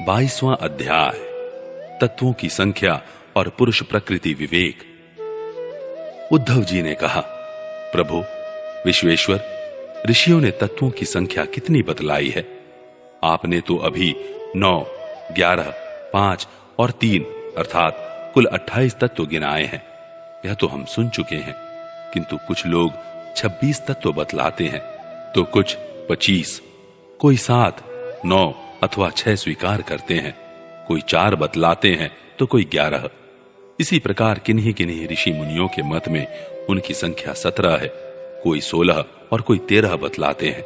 22वां अध्याय तत्वों की संख्या और पुरुष प्रकृति विवेक। उद्धव जी ने कहा, प्रभु विश्वेश्वर, ऋषियों ने तत्वों की संख्या कितनी बतलाई है? आपने तो अभी 9, 11, 5 और 3 अर्थात कुल 28 तत्व गिनाए हैं। यह तो हम सुन चुके हैं, किंतु कुछ लोग 26 तत्व बतलाते हैं, तो कुछ 25, कोई 7, 9 अथवा 6 स्वीकार करते हैं, कोई 4 बतलाते हैं तो कोई 11। इसी प्रकार किन्हीं किन्हीं ऋषि मुनियों के मत में उनकी संख्या 17 है, कोई 16 और कोई 13 बतलाते हैं।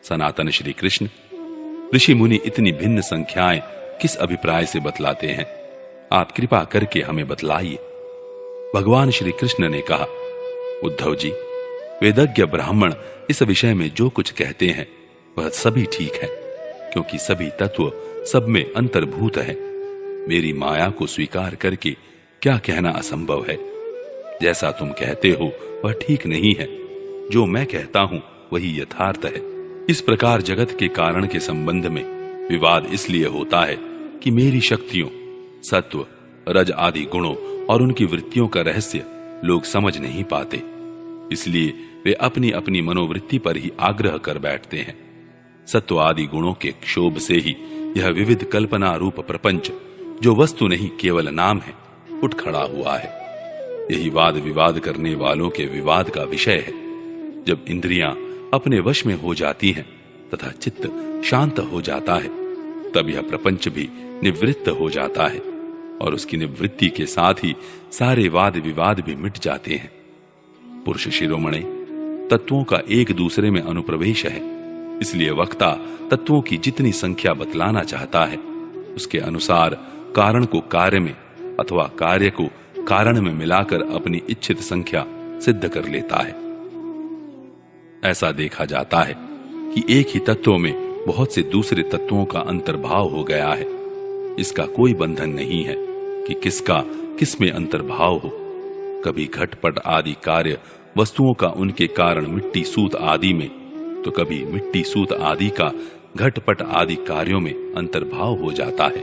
सनातन श्री कृष्ण, ऋषि मुनि इतनी भिन्न संख्याएं किस अभिप्राय से बतलाते हैं? आप कृपा करके हमें बतलाइए। भगवान श्री कृष्ण ने कहा, उद्धव जी, वेदज्ञ ब्राह्मण इस विषय में जो कुछ कहते हैं वह सभी ठीक है, क्योंकि सभी तत्व सब में अंतर्भूत है। मेरी माया को स्वीकार करके क्या कहना असंभव है। जैसा तुम कहते हो वह ठीक नहीं है, जो मैं कहता हूं वही यथार्थ है। इस प्रकार जगत के कारण के संबंध में विवाद इसलिए होता है कि मेरी शक्तियों, सत्व, रज आदि गुणों और उनकी वृत्तियों का रहस्य लोग समझ नहीं पाते। इसलिए वे अपनी अपनी मनोवृत्ति पर ही आग्रह कर बैठते हैं। सत्व आदि गुणों के क्षोभ से ही यह विविध कल्पना रूप प्रपंच, जो वस्तु नहीं केवल नाम है, उठ खड़ा हुआ है। यही वाद विवाद करने वालों के विवाद का विषय है। जब इंद्रियां अपने वश में हो जाती हैं तथा चित्त शांत हो जाता है, तब यह प्रपंच भी निवृत्त हो जाता है और उसकी निवृत्ति के साथ ही सारे वाद विवाद भी मिट जाते हैं। पुरुष शिरोमणि, तत्वों का एक दूसरे में अनुप्रवेश है, इसलिए वक्ता तत्वों की जितनी संख्या बतलाना चाहता है उसके अनुसार कारण को कार्य में अथवा कार्य को कारण में मिलाकर अपनी इच्छित संख्या सिद्ध कर लेता है। ऐसा देखा जाता है कि एक ही तत्व में बहुत से दूसरे तत्वों का अंतर्भाव हो गया है। इसका कोई बंधन नहीं है कि किसका किस में अंतर्भाव हो। कभी घटपट आदि कार्य वस्तुओं का उनके कारण मिट्टी सूत आदि में, तो कभी मिट्टी सूत आदि का घटपट आदि कार्यों में अंतर्भाव हो जाता है।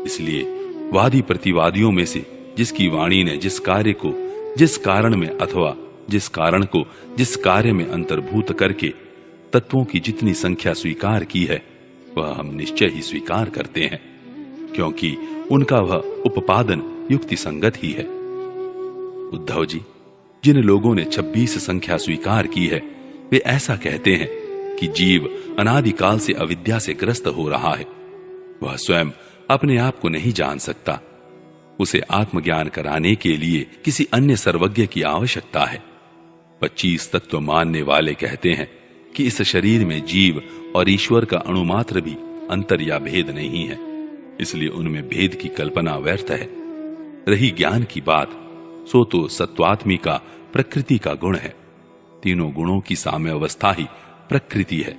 इसलिए वादी प्रतिवादियों में से जिसकी वाणी ने जिस कार्य को जिस कारण में अथवा जिस कारण को जिस कार्य में अंतर्भूत करके तत्वों की जितनी संख्या स्वीकार की है, वह हम निश्चय ही स्वीकार करते हैं, क्योंकि उनका वह उपादान युक्ति संगत ही है। उद्धव जी, जिन लोगों ने 26 संख्या स्वीकार की है, वे ऐसा कहते हैं कि जीव अनादिकाल से अविद्या से ग्रस्त हो रहा है। वह स्वयं अपने आप को नहीं जान सकता। उसे आत्मज्ञान कराने के लिए किसी अन्य सर्वज्ञ की आवश्यकता है। 25 तत्व मानने वाले कहते हैं कि इस शरीर में जीव और ईश्वर का अणुमात्र भी अंतर या भेद नहीं है, इसलिए उनमें भेद की कल्पना व्यर्थ है। रही ज्ञान की बात, सो तो सत्वात्मिका प्रकृति का गुण है। तीनों गुणों की साम्य अवस्था ही प्रकृति है।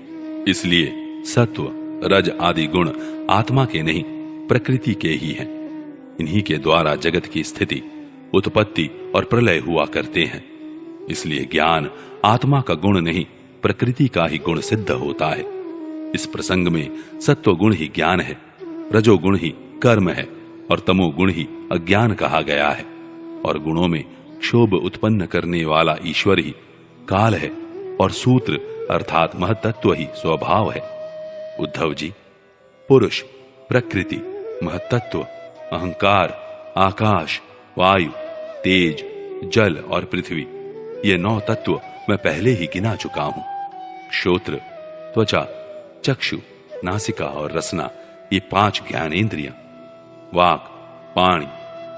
इसलिए सत्व, रज आदि गुण आत्मा के नहीं, प्रकृति के ही हैं। इन्हीं के द्वारा जगत की स्थिति, उत्पत्ति और प्रलय हुआ करते हैं। इसलिए ज्ञान आत्मा का गुण नहीं, प्रकृति का ही गुण सिद्ध होता है। इस प्रसंग में सत्व गुण ही ज्ञान है, रजोगुण ही कर्म है और तमोगुण ही अज्ञान कहा गया है। और गुणों में क्षोभ उत्पन्न करने वाला ईश्वर ही काल है और सूत्र अर्थात महतत्व ही स्वभाव है। उद्धव जी, पुरुष, प्रकृति, महतत्व, अहंकार, आकाश, वायु, तेज, जल और पृथ्वी, ये 9 तत्व मैं पहले ही गिना चुका हूं। श्रोत्र, त्वचा, चक्षु, नासिका और रसना, ये 5 ज्ञानेंद्रियां, वाक, पाणि,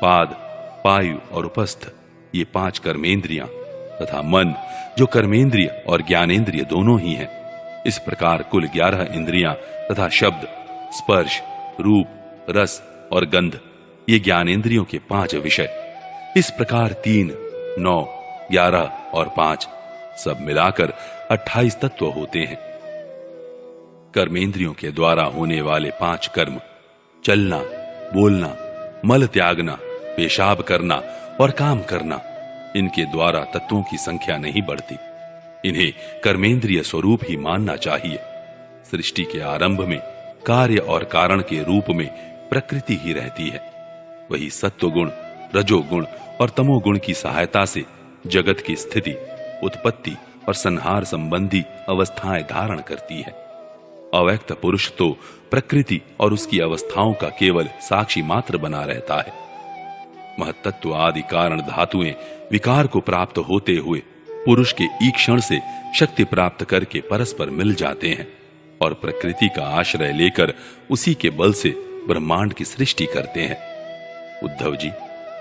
पाद, पायु और उपस्थ, ये 5 कर्मेंद्रियां, तथा मन, जो कर्मेंद्रिय और ज्ञानेंद्रिय दोनों ही हैं। इस प्रकार कुल 11 इंद्रियां तथा शब्द, स्पर्श, रूप, रस और गंध, ये ज्ञानेंद्रियों के 5 विषय। इस प्रकार 3, 9, 11 और 5 सब मिलाकर 28 तत्व होते हैं। कर्मेंद्रियों के द्वारा होने वाले 5 कर्म, चलना, बोलना, मल त्यागना, पेशाब करना और काम करना, इनके द्वारा तत्वों की संख्या नहीं बढ़ती। इन्हें कर्मेंद्रिय स्वरूप ही मानना चाहिए। सृष्टि के आरंभ में कार्य और कारण के रूप में प्रकृति ही रहती है। वही सत्वगुण, रजोगुण और तमोगुण की सहायता से जगत की स्थिति, उत्पत्ति और संहार संबंधी अवस्थाएं धारण करती है। अव्यक्त पुरुष तो प्रकृति और उसकी अवस्थाओं का केवल साक्षी मात्र बना रहता है। महत्त्व आदि कारण धातुएं विकार को प्राप्त होते हुए पुरुष के ईक्षण से शक्ति प्राप्त करके परस्पर मिल जाते हैं और प्रकृति का आश्रय लेकर उसी के बल से ब्रह्मांड की सृष्टि करते हैं। उद्धव जी,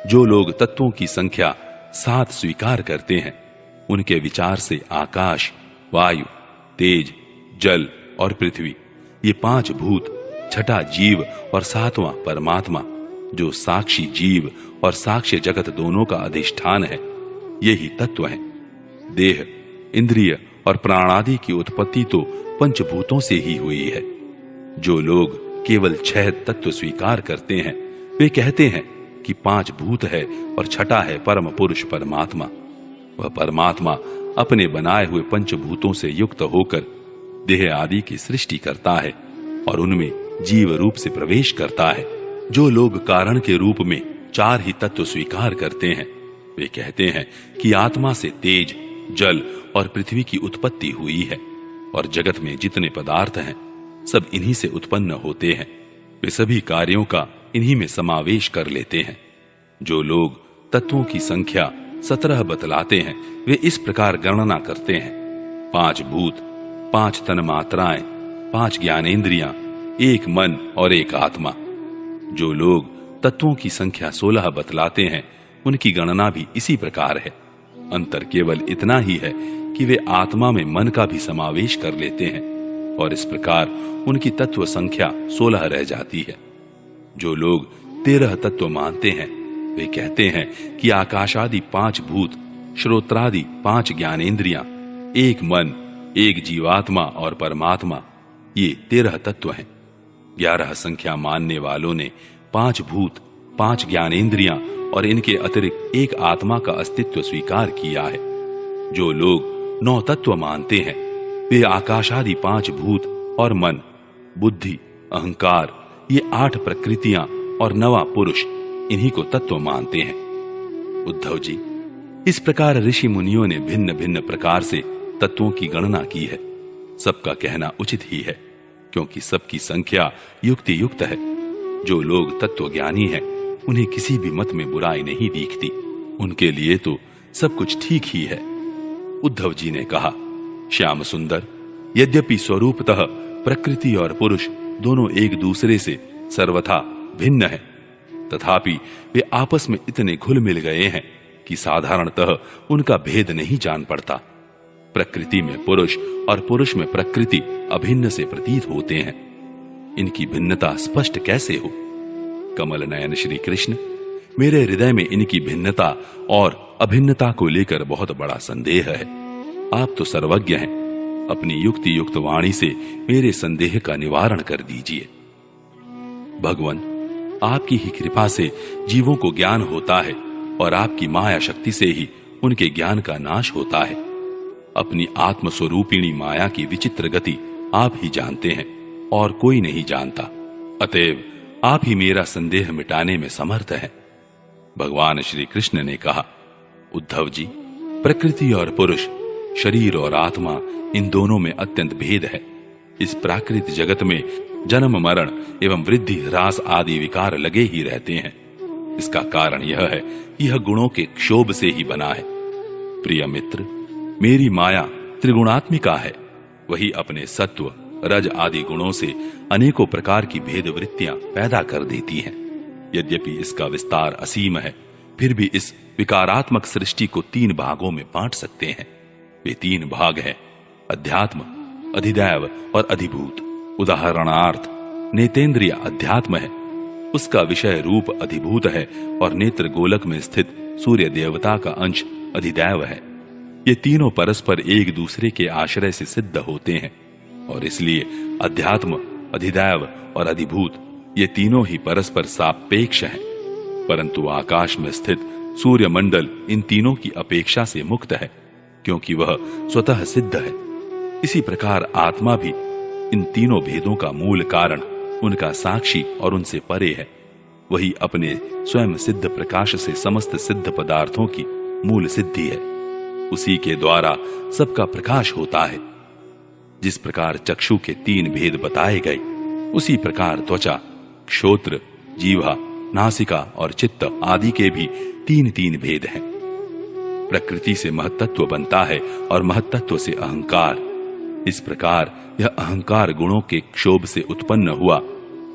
जो लोग तत्वों की संख्या 7 स्वीकार करते हैं, उनके विचार से आकाश, वायु, तेज, जल और पृथ्वी, ये 5 भूत, छठा जीव और 7वां परमात्मा, जो साक्षी जीव और साक्ष्य जगत दोनों का अधिष्ठान है, यही तत्व है। देह, इंद्रिय और प्राण आदि की उत्पत्ति तो पंचभूतों से ही हुई है। जो लोग केवल 6 तत्व स्वीकार करते हैं, वे कहते हैं कि 5 भूत है और छठा है परम पुरुष परमात्मा। वह परमात्मा अपने बनाए हुए पंचभूतों से युक्त होकर देह आदि की सृष्टि करता है और उनमें जीव रूप से प्रवेश करता है। जो लोग कारण के रूप में 4 ही तत्व स्वीकार करते हैं, वे कहते हैं कि आत्मा से तेज, जल और पृथ्वी की उत्पत्ति हुई है और जगत में जितने पदार्थ हैं, सब इन्हीं से उत्पन्न होते हैं। वे सभी कार्यों का इन्हीं में समावेश कर लेते हैं। जो लोग तत्वों की संख्या 17 बतलाते हैं, वे इस प्रकार गणना करते हैं: 5 भूत, 5 तन्मात्राएं, 5 ज्ञानेंद्रियां, 1 मन और 1 आत्मा। जो लोग तत्वों की संख्या 16 बतलाते हैं, उनकी गणना भी इसी प्रकार है। अंतर केवल इतना ही है कि वे आत्मा में मन का भी समावेश कर लेते हैं और इस प्रकार उनकी तत्व संख्या 16 रह जाती है। जो लोग 13 तत्व मानते हैं, वे कहते हैं कि आकाशादि 5 भूत, श्रोत्रादि 5 ज्ञानेंद्रियां, 1 मन, 1 जीवात्मा और परमात्मा, ये 13 तत्व हैं। 11 संख्या मानने वालों ने 5 भूत, 5 ज्ञानेंद्रियां और इनके अतिरिक्त 1 आत्मा का अस्तित्व स्वीकार किया है। जो लोग 9 तत्व मानते हैं, वे आकाशादि 5 भूत और मन, बुद्धि, अहंकार, ये 8 प्रकृतियां और 9वां पुरुष, इन्हीं को तत्व मानते हैं। उद्धव जी, इस प्रकार ऋषि मुनियों ने भिन्न भिन्न प्रकार से तत्वों की गणना की है। सबका कहना उचित ही है, क्योंकि सबकी संख्या युक्ति युक्त है। जो लोग तत्व ज्ञानी हैं, उन्हें किसी भी मत में बुराई नहीं दिखती। उनके लिए तो सब कुछ ठीक ही है। उद्धव जी ने कहा, श्याम सुंदर, यद्यपि स्वरूपतः प्रकृति और पुरुष दोनों एक दूसरे से सर्वथा भिन्न हैं, तथापि वे आपस में इतने घुल मिल गए हैं कि साधारणतः उनका भेद नहीं जान पड़ता। प्रकृति में पुरुष और पुरुष में प्रकृति अभिन्न से प्रतीत होते हैं। इनकी भिन्नता स्पष्ट कैसे हो? कमल नयन श्री कृष्ण, मेरे हृदय में इनकी भिन्नता और अभिन्नता को लेकर बहुत बड़ा संदेह है। आप तो सर्वज्ञ हैं, अपनी युक्ति युक्त वाणी से मेरे संदेह का निवारण कर दीजिए। भगवान, आपकी ही कृपा से जीवों को ज्ञान होता है और आपकी माया शक्ति से ही उनके ज्ञान का नाश होता है। अपनी आत्मस्वरूपिणी माया की विचित्र गति आप ही जानते हैं और कोई नहीं जानता। अतएव आप ही मेरा संदेह मिटाने में समर्थ हैं। भगवान श्री कृष्ण ने कहा, उद्धव जी, प्रकृति और पुरुष, शरीर और आत्मा, इन दोनों में अत्यंत भेद है। इस प्राकृत जगत में जन्म, मरण एवं वृद्धि, ह्रास आदि विकार लगे ही रहते हैं। इसका कारण यह है कि यह गुणों के क्षोभ से ही बना है। प्रिय मित्र, मेरी माया त्रिगुणात्मिका है। वही अपने सत्व, रज आदि गुणों से अनेकों प्रकार की भेद वृत्तियां पैदा कर देती हैं। यद्यपि इसका विस्तार असीम है, फिर भी इस विकारात्मक सृष्टि को 3 भागों में बांट सकते हैं। वे 3 भाग हैं: अध्यात्म, अधिदैव और अधिभूत। उदाहरणार्थ, नेतेंद्रिय अध्यात्म है, उसका विषय रूप अधिभूत है और नेत्र गोलक में स्थित सूर्य देवता का अंश अधिदैव है। ये तीनों परस्पर एक दूसरे के आश्रय से सिद्ध होते हैं और इसलिए अध्यात्म, अधिदैव और अधिभूत ये तीनों ही परस्पर सापेक्ष हैं। परंतु आकाश में स्थित सूर्य मंडल इन तीनों की अपेक्षा से मुक्त है, क्योंकि वह स्वतः सिद्ध है। इसी प्रकार आत्मा भी इन तीनों भेदों का मूल कारण उनका साक्षी और उनसे परे है। वही अपने स्वयं सिद्ध प्रकाश से समस्त सिद्ध पदार्थों की मूल सिद्धि है। उसी के द्वारा सबका प्रकाश होता है। जिस प्रकार चक्षु के 3 भेद बताए गए, उसी प्रकार त्वचा, श्रोत्र, जीवा, नासिका और चित्त आदि के भी 3-3 भेद हैं। प्रकृति से महत्त्व बनता है और महत्त्व से अहंकार। इस प्रकार यह अहंकार गुणों के क्षोभ से उत्पन्न हुआ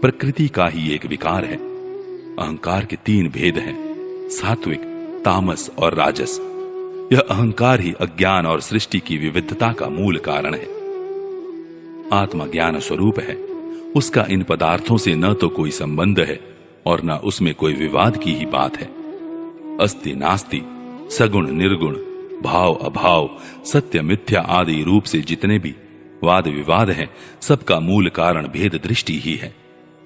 प्रकृति का ही एक विकार है। अहंकार के 3 भेद हैं, सात्विक, तामस और राजस। यह अहंकार ही अज्ञान और सृष्टि की विविधता का मूल कारण है। आत्मा ज्ञान स्वरूप है। उसका इन पदार्थों से न तो कोई संबंध है और न उसमें कोई विवाद की ही बात है। अस्ति नास्ति, सगुण निर्गुण, भाव अभाव, सत्य मिथ्या आदि रूप से जितने भी वाद विवाद हैं, सबका मूल कारण भेद दृष्टि ही है।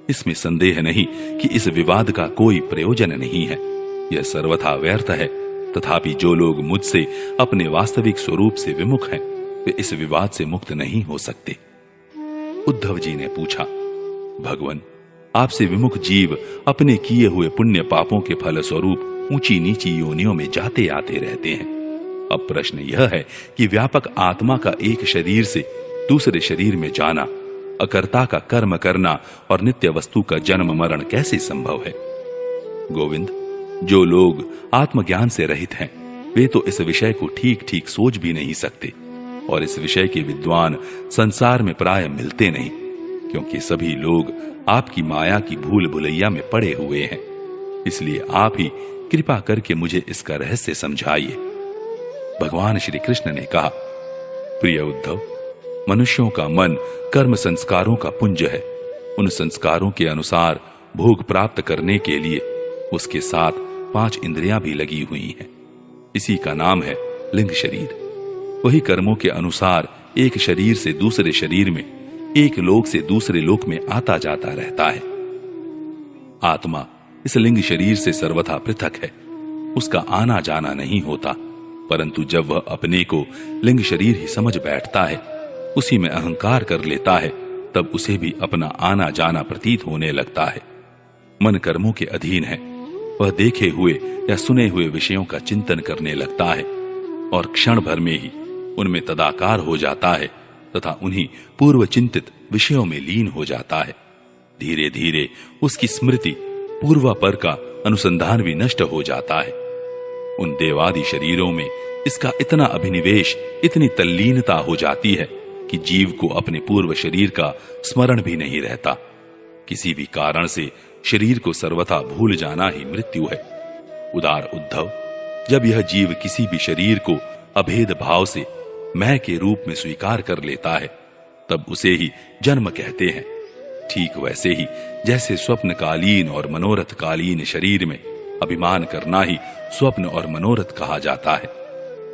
इसमें संदेह नहीं कि इस विवाद का कोई प्रयोजन नहीं है। यह सर्वथा व्यर्थ है। तथापि जो लोग मुझसे अपने वास्तविक स्वरूप से विमुख हैं, वे इस विवाद से मुक्त नहीं हो सकते। उद्धव जी ने पूछा, भगवान, आपसे विमुख जीव अपने किए हुए पुण्य पापों के फल स्वरूप ऊंची नीची योनियों में जाते आते रहते हैं। अब प्रश्न यह है कि व्यापक आत्मा का एक शरीर से दूसरे शरीर में जाना, अकर्ता का कर्म करना और नित्य वस्तु का जन्म मरण कैसे संभव है? गोविंद, जो लोग आत्मज्ञान से रहित हैं, वे तो इस विषय को ठीक ठीक सोच भी नहीं सकते और इस विषय के विद्वान संसार में प्राय मिलते नहीं, क्योंकि सभी लोग आपकी माया की भूल भुलैया में पड़े हुए हैं। इसलिए आप ही कृपा करके मुझे इसका रहस्य समझाइए। भगवान श्री कृष्ण ने कहा, प्रिय उद्धव, मनुष्यों का मन कर्म संस्कारों का पुंज है। उन संस्कारों के अनुसार भोग प्राप्त करने के लिए उसके साथ 5 इंद्रियां भी लगी हुई हैं। इसी का नाम है लिंग शरीर। वही कर्मों के अनुसार एक शरीर से दूसरे शरीर में, एक लोक से दूसरे लोक में आता जाता रहता है। आत्मा इस लिंग शरीर से सर्वथा पृथक है। उसका आना जाना नहीं होता, परंतु जब वह अपने को लिंग शरीर ही समझ बैठता है, उसी में अहंकार कर लेता है, तब उसे भी अपना आना जाना प्रतीत होने लगता है। मन कर्मों के अधीन है। वह देखे हुए या सुने हुए विषयों का चिंतन करने लगता है और क्षण भर में ही उनमें तदाकार हो जाता है तथा उन्हीं पूर्व चिंतित विषयों में लीन हो जाता है। धीरे धीरे उसकी स्मृति पूर्वापर का अनुसंधान भी नष्ट हो जाता है। उन देवादि शरीरों में इसका इतना अभिनिवेश, इतनी तल्लीनता हो जाती है कि जीव को अपने पूर्व शरीर का स्मरण भी नहीं रहता। किसी भी कारण से शरीर को सर्वथा भूल जाना ही मृत्यु है। उदार उद्धव, जब यह जीव किसी भी शरीर को अभेद भाव से मैं के रूप में स्वीकार कर लेता है, तब उसे ही जन्म कहते हैं। ठीक वैसे ही जैसे स्वप्नकालीन और मनोरथकालीन शरीर में अभिमान करना ही स्वप्न और मनोरथ कहा जाता है।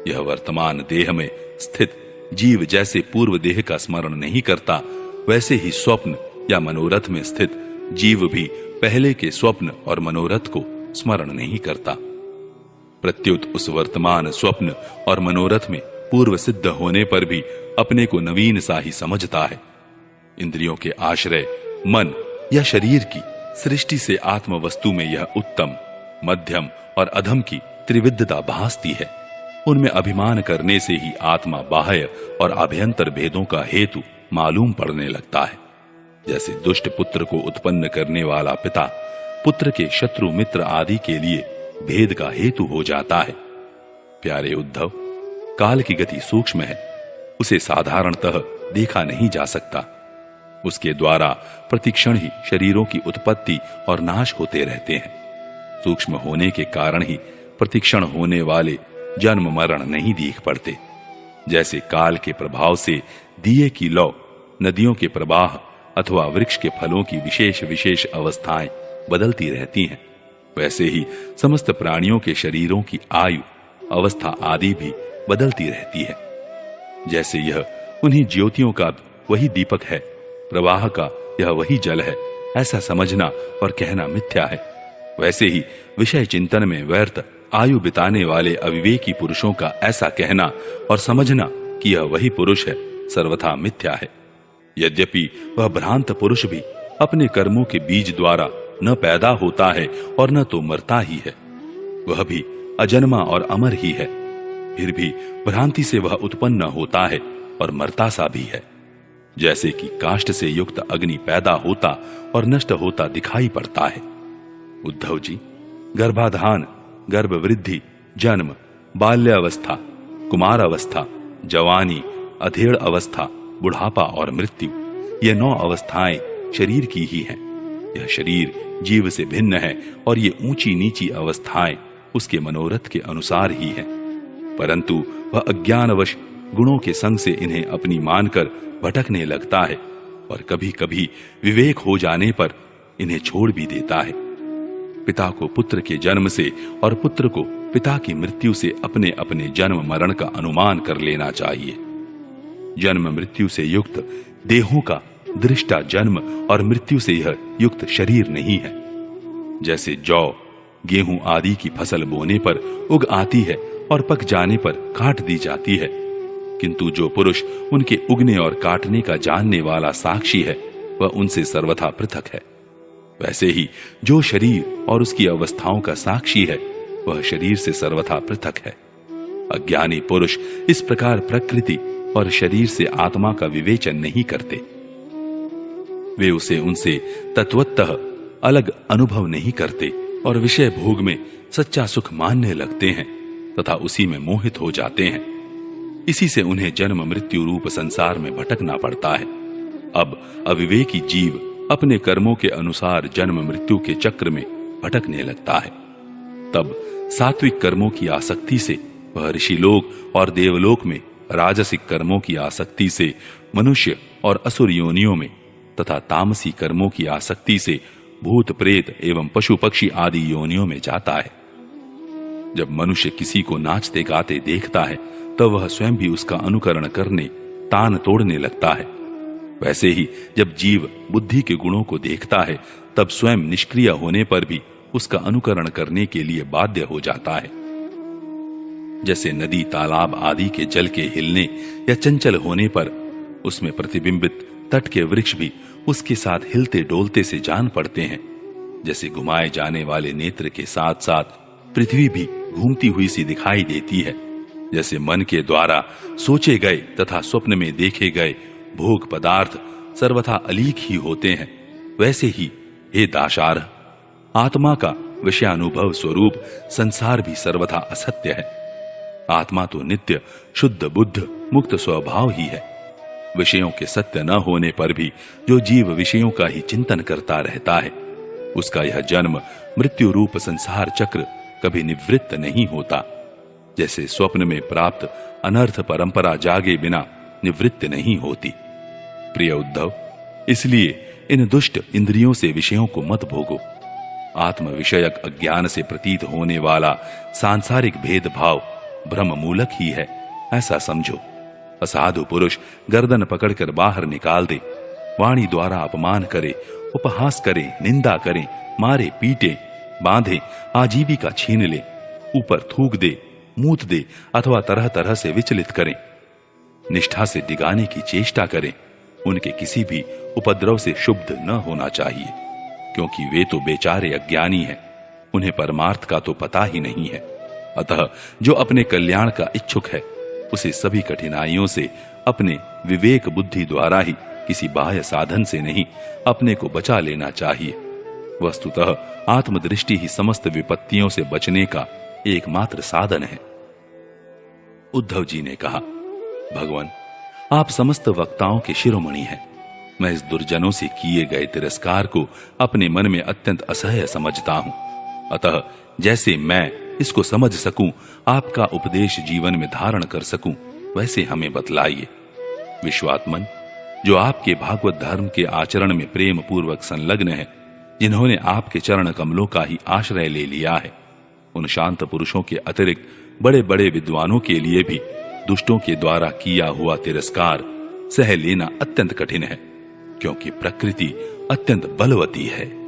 यह वर्तमान देह में स्थित जीव जैसे पूर्व देह का स्मरण नहीं करता, वैसे ही स्वप्न या मनोरथ में स्थित जीव भी पहले के स्वप्न और मनोरथ को स्मरण नहीं करता। प्रत्युत उस वर्तमान स्वप्न और मनोरथ में पूर्व सिद्ध होने पर भी अपने को नवीन सा ही समझता है। इंद्रियों के आश्रय मन या शरीर की सृष्टि से आत्म वस्तु में यह उत्तम, मध्यम और अधम की त्रिविधता भासती है। उनमें अभिमान करने से ही आत्मा बाह्य और आभ्यंतर भेदों का हेतु मालूम पड़ने लगता है। जैसे दुष्ट पुत्र को उत्पन्न करने वाला पिता पुत्र के शत्रु मित्र आदि के लिए भेद का हेतु हो जाता है। प्यारे उद्धव, काल की गति सूक्ष्म है। उसे साधारणतः देखा नहीं जा सकता। उसके द्वारा प्रतिक्षण ही शरीरों की उत्पत्ति और नाश होते रहते हैं। सूक्ष्म होने के कारण ही प्रतिक्षण होने वाले जन्म मरण नहीं दिख पड़ते। जैसे काल के प्रभाव से दिए की लौ, नदियों के प्रवाह अथवा वृक्ष के फलों की विशेष विशेष अवस्थाएं बदलती रहती हैं, वैसे ही समस्त प्राणियों के शरीरों की आयु, अवस्था आदि भी बदलती रहती है। जैसे यह उन्हीं ज्योतियों का वही दीपक है, प्रवाह का यह वही जल है, ऐसा समझना और कहना मिथ्या है। वैसे ही विषय चिंतन में व्यर्थ आयु बिताने वाले अविवेकी पुरुषों का ऐसा कहना और समझना कि यह वही पुरुष है, सर्वथा मिथ्या है। यद्यपि वह भ्रांत पुरुष भी अपने कर्मों के बीज द्वारा न पैदा होता है और न तो मरता ही है, वह भी अजन्मा और अमर ही है। फिर भी भ्रांति से वह उत्पन्न होता है और मरता सा भी है। जैसे कि काष्ठ से युक्त अग्नि पैदा होता और नष्ट होता दिखाई पड़ता है। उद्धव जी, गर्भाधान, गर्भ वृद्धि, जन्म, बाल्यावस्था, कुमारावस्था, जवानी, अधेड़ अवस्था, बुढ़ापा और मृत्यु, ये 9 अवस्थाएं शरीर की ही हैं। यह शरीर जीव से भिन्न है और ये ऊंची नीची अवस्थाएं उसके मनोरथ के अनुसार ही हैं। परंतु वह अज्ञानवश गुणों के संग से इन्हें अपनी मानकर भटकने लगता है और कभी कभी विवेक हो जाने पर इन्हें छोड़ भी देता है। पिता को पुत्र के जन्म से और पुत्र को पिता की मृत्यु से अपने अपने जन्म मरण का अनुमान कर लेना चाहिए। जन्म मृत्यु से युक्त देहों का दृष्टा जन्म और मृत्यु से यह युक्त शरीर नहीं है। जैसे जौ, गेहूं आदि की फसल बोने पर उग आती है और पक जाने पर काट दी जाती है, किंतु जो पुरुष उनके उगने और काटने का जानने वाला साक्षी है वह उनसे सर्वथा पृथक है। वैसे ही जो शरीर और उसकी अवस्थाओं का साक्षी है वह शरीर से सर्वथा पृथक है। अज्ञानी पुरुष इस प्रकार प्रकृति और शरीर से आत्मा का विवेचन नहीं करते। वे उसे उनसे तत्वतः अलग अनुभव नहीं करते और विषय भोग में सच्चा सुख मानने लगते हैं तथा उसी में मोहित हो जाते हैं। इसी से उन्हें जन्म मृत्यु रूप संसार में भटकना पड़ता है। अब अविवेकी जीव अपने कर्मों के अनुसार जन्म मृत्यु के चक्र में भटकने लगता है। तब सात्विक कर्मों की आसक्ति से वह ऋषिलोक और देवलोक में, राजसिक कर्मों की आसक्ति से मनुष्य और असुर योनियों में तथा तामसी कर्मों की आसक्ति से भूत प्रेत एवं पशु पक्षी आदि योनियों में जाता है। जब मनुष्य किसी को नाचते गाते देखता है तब वह स्वयं भी उसका अनुकरण करने, तान तोड़ने लगता है। वैसे ही जब जीव बुद्धि के गुणों को देखता है तब स्वयं निष्क्रिय होने पर भी उसका अनुकरण करने के लिए बाध्य हो जाता है। जैसे नदी, तालाब आदि के जल के हिलने या चंचल होने पर उसमें प्रतिबिंबित तट के वृक्ष भी उसके साथ हिलते डोलते से जान पड़ते हैं, जैसे घुमाए जाने वाले नेत्र के साथ साथ पृथ्वी भी घूमती हुई सी दिखाई देती है। जैसे मन के द्वारा सोचे गए तथा स्वप्न में देखे गए भोग पदार्थ सर्वथा अलीक ही होते हैं, वैसे ही हे दाशार्ह, आत्मा का विषयानुभव स्वरूप संसार भी सर्वथा असत्य है। आत्मा तो नित्य, शुद्ध, बुद्ध, मुक्त स्वभाव ही है। विषयों के सत्य न होने पर भी जो जीव विषयों का ही चिंतन करता रहता है उसका यह जन्म मृत्यु रूप संसार चक्र कभी निवृत्त नहीं होता। जैसे स्वप्न में प्राप्त अनर्थ परंपरा जागे बिना निवृत्त नहीं होती। प्रिय उद्धव, इसलिए इन दुष्ट इंद्रियों से विषयों को मत भोगो। आत्म विषयक अज्ञान से प्रतीत होने वाला सांसारिक भेदभाव भ्रम मूलक ही है, ऐसा समझो। असाधु पुरुष गर्दन पकड़कर बाहर निकाल दे, वाणी द्वारा अपमान करे, उपहास करे, निंदा करे, मारे पीटे, बांधे, आजीविका छीन ले, ऊपर थूक दे, मूत दे अथवा तरह तरह से विचलित करें, निष्ठा से डिगाने की चेष्टा करें, उनके किसी भी उपद्रव से शुद्ध न होना चाहिए, क्योंकि वे तो बेचारे अज्ञानी हैं, उन्हें परमार्थ का तो पता ही नहीं है। अतः जो अपने कल्याण का इच्छुक है उसे सभी कठिनाइयों से अपने विवेक बुद्धि द्वारा ही, किसी बाह्य साधन से नहीं, अपने को बचा लेना चाहिए। वस्तुतः आत्मदृष्टि ही समस्त विपत्तियों से बचने का एकमात्र साधन है। उद्धव जी ने कहा, भगवान, आप समस्त वक्ताओं के शिरोमणि हैं। मैं इस दुर्जनों से किए गए तिरस्कार को अपने मन में अत्यंत असह्य समझता हूं। अतः जैसे मैं इसको समझ सकूं, आपका उपदेश जीवन में धारण कर सकूं, वैसे हमें बतलाइए। विश्वात्मन, जो आपके भागवत धर्म के आचरण में प्रेम पूर्वक संलग्न है, जिन्होंने आपके चरण कमलों का ही आश्रय ले लिया है, उन शांत पुरुषों के अतिरिक्त बड़े बड़े विद्वानों के लिए भी दुष्टों के द्वारा किया हुआ तिरस्कार सह लेना अत्यंत कठिन है, क्योंकि प्रकृति अत्यंत बलवती है।